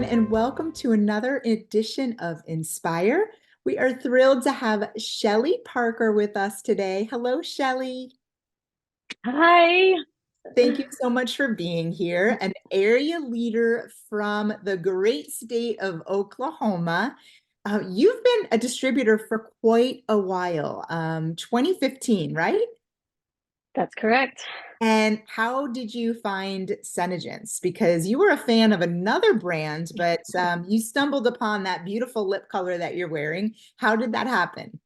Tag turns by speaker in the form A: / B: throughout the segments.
A: and welcome to another edition of Inspire. We are thrilled to have Shelly Parker with us today. Hello, Shelly.
B: Hi.
A: Thank you so much for being here. An area leader from the great state of Oklahoma. You've been a distributor for quite a while, 2015, right?
B: That's correct.
A: And how did you find SeneGence? Because you were a fan of another brand, but you stumbled upon that beautiful lip color that you're wearing. How did that happen?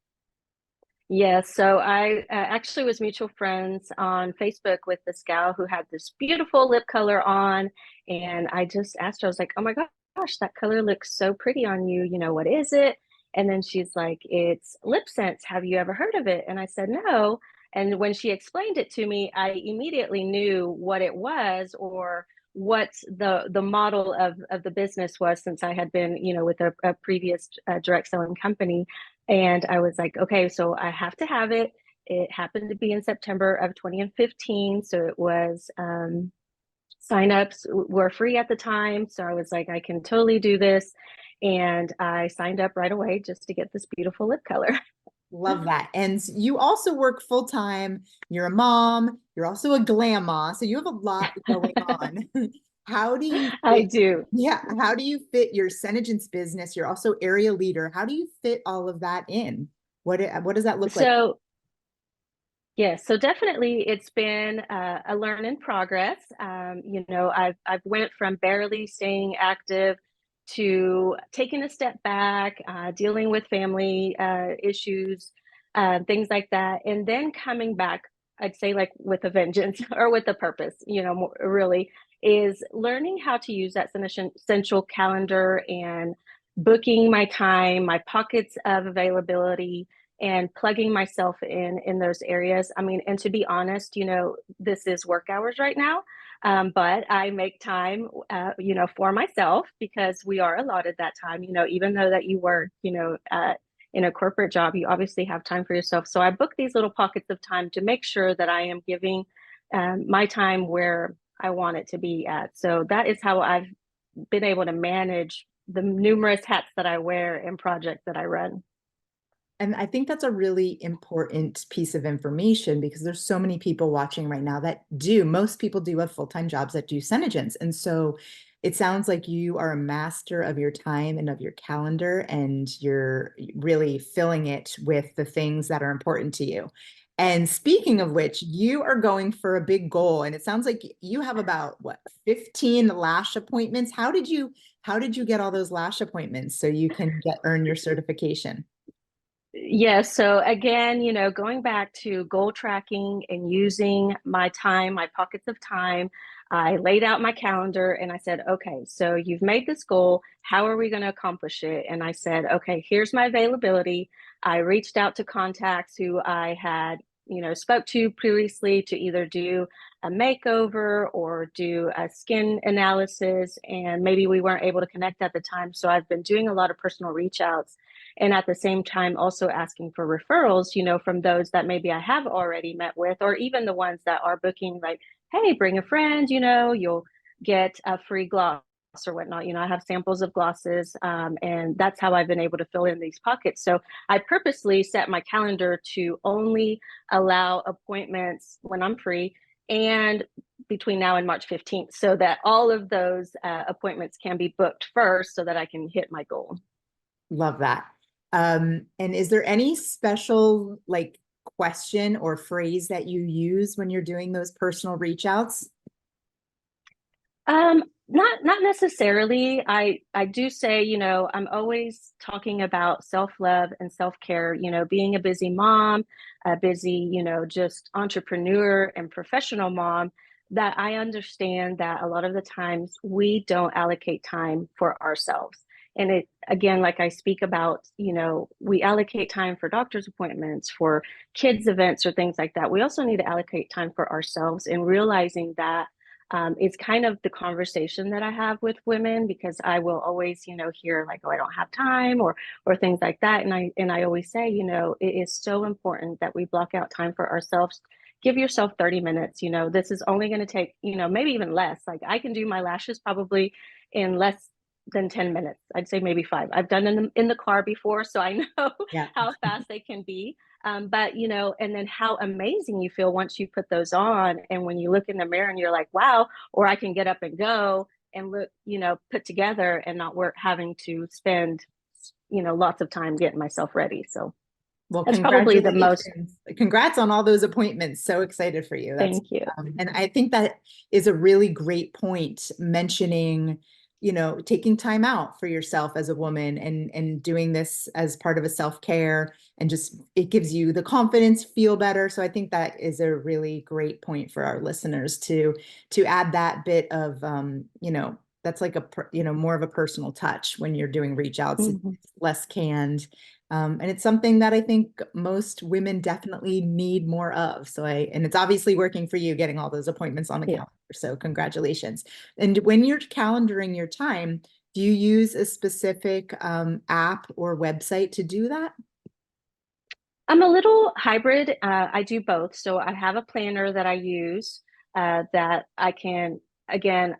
B: Yeah, so I actually was mutual friends on Facebook with this gal who had this beautiful lip color on. And I just asked her, I was like, oh my gosh, that color looks so pretty on you. You know, what is it? And then she's like, it's Lipsense. Have you ever heard of it? And I said, no. And when she explained it to me, I immediately knew what it was or what the model of the business was, since I had been, with a previous direct selling company. And I was like, okay, so I have to have it. It happened to be in September of 2015. So it was signups were free at the time. So I was like, I can totally do this. And I signed up right away just to get this beautiful lip color.
A: Love that. And you also work full time. You're a mom. You're also a glamma. So you have a lot going on. How do you
B: I
A: fit?
B: do.
A: Yeah, how do you fit your SeneGence business? You're also area leader. How do you fit all of that in? What does that look like?
B: So yeah, so definitely it's been a learn in progress. I've went from barely staying active to taking a step back, dealing with family issues, things like that, and then coming back. I'd say like with a vengeance or with a purpose. Really is learning how to use that essential calendar and booking my time, my pockets of availability and plugging myself in those areas. I mean, and to be honest, this is work hours right now, but I make time, for myself because we are allotted that time. Even though that you work, in a corporate job, you obviously have time for yourself. So I book these little pockets of time to make sure that I am giving my time where I want it to be at. So that is how I've been able to manage the numerous hats that I wear and projects that I run.
A: And I think that's a really important piece of information because there's so many people watching right now that do. Most people do have full-time jobs that do SeneGence. And so it sounds like you are a master of your time and of your calendar, and you're really filling it with the things that are important to you. And speaking of which, you are going for a big goal, and it sounds like you have about what, 15 lash appointments. How did you get all those lash appointments so you can earn your certification?
B: Yes. So again, going back to goal tracking and using my time, my pockets of time, I laid out my calendar and I said, okay, so you've made this goal. How are we going to accomplish it? And I said, okay, here's my availability. I reached out to contacts who I had, spoke to previously to either do a makeover or do a skin analysis. And maybe we weren't able to connect at the time. So I've been doing a lot of personal reach outs and at the same time also asking for referrals, from those that maybe I have already met with, or even the ones that are booking, like, hey, bring a friend, you'll get a free gloss or whatnot. I have samples of glosses, and that's how I've been able to fill in these pockets. So I purposely set my calendar to only allow appointments when I'm free and between now and March 15th, so that all of those appointments can be booked first so that I can hit my goal.
A: Love that. And is there any special like question or phrase that you use when you're doing those personal reach outs?
B: Not necessarily. I do say, I'm always talking about self-love and self-care, being a busy mom, a busy, just entrepreneur and professional mom, that I understand that a lot of the times we don't allocate time for ourselves. And it, again, like I speak about, we allocate time for doctor's appointments, for kids' events or things like that. We also need to allocate time for ourselves and realizing that it's kind of the conversation that I have with women because I will always, hear like, oh, I don't have time or things like that. And I always say, it is so important that we block out time for ourselves. Give yourself 30 minutes. This is only going to take, maybe even less. Like I can do my lashes probably in less than 10 minutes. I'd say maybe 5. I've done them in the car before, so I know
A: Yeah.
B: how fast they can be. But you know, and then how amazing you feel once you put those on, and when you look in the mirror and you're like, wow, or I can get up and go and look, you know, put together and not work having to spend, you know, lots of time getting myself ready. So
A: Well,
B: that's probably the most.
A: congratulations. Congrats on all those appointments. So excited for you.
B: Thank you.
A: And I think that is a really great point, mentioning, taking time out for yourself as a woman and doing this as part of a self-care, and just, it gives you the confidence, feel better. So I think that is a really great point for our listeners to add that bit of, that's like more of a personal touch when you're doing reach outs.
B: Mhm.
A: It's less canned. And it's something that I think most women definitely need more of. And it's obviously working for you, getting all those appointments on the
B: Yeah.
A: calendar. So congratulations. And when you're calendaring your time, do you use a specific app or website to do that?
B: I'm a little hybrid. I do both. So I have a planner that I use that I can, again,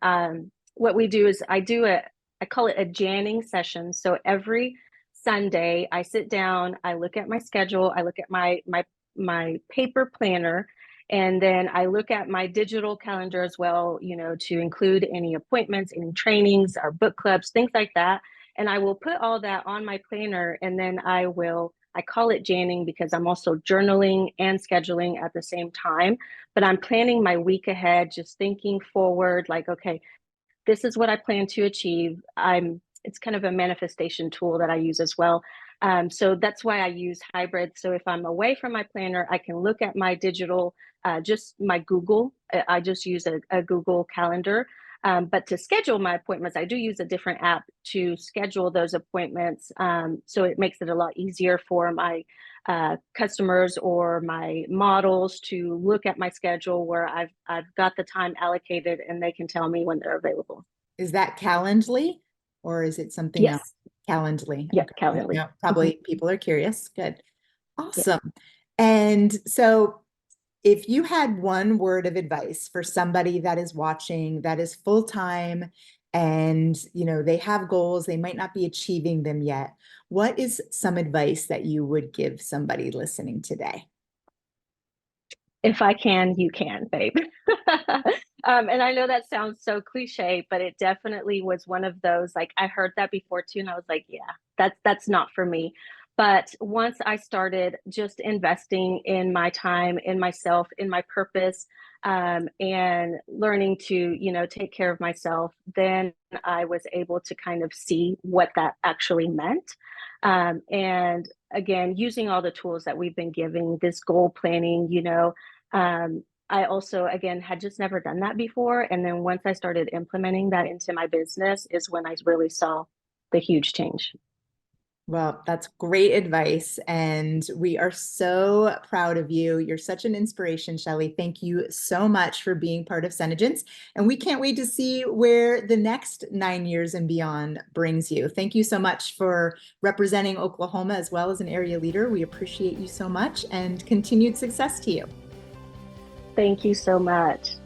B: what we do is I call it a Janning session. So every Sunday I sit down, I look at my schedule, I look at my paper planner, and then I look at my digital calendar as well, you know, to include any appointments, any trainings, our book clubs, things like that. And I will put all that on my planner, and then I call it Janning because I'm also journaling and scheduling at the same time, but I'm planning my week ahead, just thinking forward, like, okay, this is what I plan to achieve. It's kind of a manifestation tool that I use as well. So that's why I use hybrid. So if I'm away from my planner, I can look at my digital, just my Google. I just use a Google Calendar. But to schedule my appointments, I do use a different app to schedule those appointments. So it makes it a lot easier for my customers or my models to look at my schedule where I've got the time allocated and they can tell me when they're available.
A: Is that Calendly or is it something else?
B: Yes.
A: Calendly.
B: Yeah,
A: Okay.
B: Calendly.
A: Yeah,
B: Mm-hmm.
A: probably people are curious. Good.
B: Yeah.
A: Awesome. And so if you had one word of advice for somebody that is watching, that is full time, and they have goals, they might not be achieving them yet, what is some advice that you would give somebody listening today?
B: If I can, you can, babe. And I know that sounds so cliche, but it definitely was one of those, like I heard that before too, and I was like, yeah, that's not for me. But once I started just investing in my time, in myself, in my purpose, and learning to, you know, take care of myself, then I was able to kind of see what that actually meant. And again, using all the tools that we've been giving, this goal planning, you know, I also, again, had just never done that before. And then once I started implementing that into my business is when I really saw the huge change.
A: Well, that's great advice. And we are so proud of you. You're such an inspiration, Shelly. Thank you so much for being part of SeneGence. And we can't wait to see where the next 9 years and beyond brings you. Thank you so much for representing Oklahoma as well as an area leader. We appreciate you so much, and continued success to you.
B: Thank you so much.